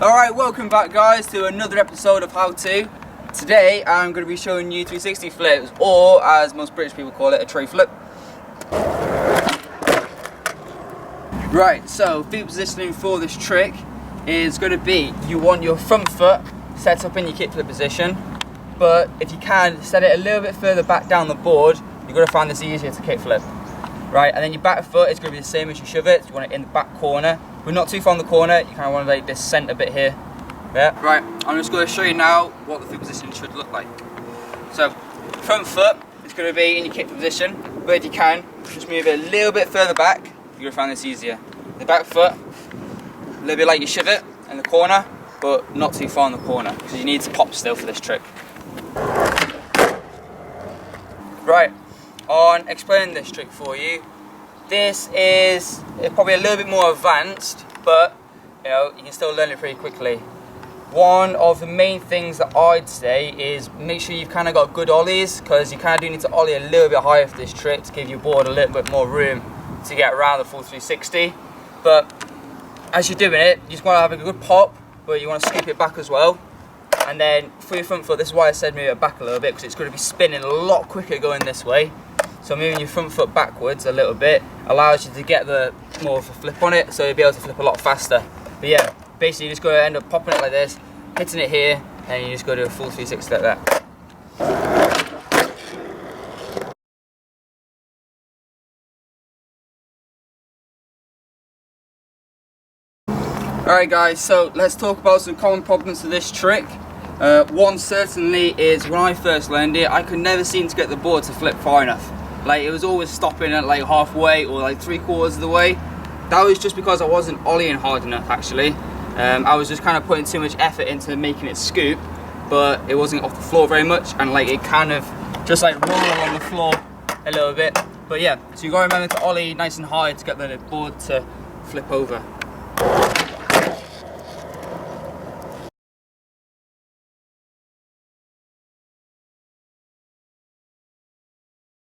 Alright, welcome back guys to another episode of How To. Today I'm going to be showing you 360 flips, or as most British people call it, a tray flip. Right, so feet positioning for this trick is going to be, you want your front foot set up in your kickflip position, but if you can, set it a little bit further back down the board. You're going to find this easier to kickflip. Right, and then your back foot is going to be the same as you shove it. You want it in the back corner, but not too far in the corner. You kind of want to like this centre bit here. Yeah. Right, I'm just going to show you now what the foot position should look like. So, front foot is going to be in your kick position, but if you can, just move it a little bit further back. You're going to find this easier. The back foot, a little bit like you shove it in the corner, but not too far in the corner, because you need to pop still for this trick. Right. On explaining this trick for you, this is probably a little bit more advanced, but you know, you can still learn it pretty quickly. One of the main things that I'd say is make sure you've kind of got good ollies, because you kind of do need to ollie a little bit higher for this trick to give your board a little bit more room to get around the full 360. But as you're doing it, you just want to have a good pop, but you want to scoop it back as well. And then for your front foot, this is why I said move it back a little bit, because it's going to be spinning a lot quicker going this way. So moving your front foot backwards a little bit allows you to get the more of a flip on it, so you'll be able to flip a lot faster. But yeah, basically you just go to end up popping it like this, hitting it here, and you just go to a full 360 like that. Alright guys, so let's talk about some common problems to this trick. One certainly is when I first learned it, I could never seem to get the board to flip far enough. Like, it was always stopping at like halfway or like 3/4 of the way. That was just because I wasn't ollieing hard enough actually. I was just kind of putting too much effort into making it scoop, but it wasn't off the floor very much, and like it kind of just like roll on the floor a little bit. But yeah, so you got to remember to ollie nice and high to get the board to flip over.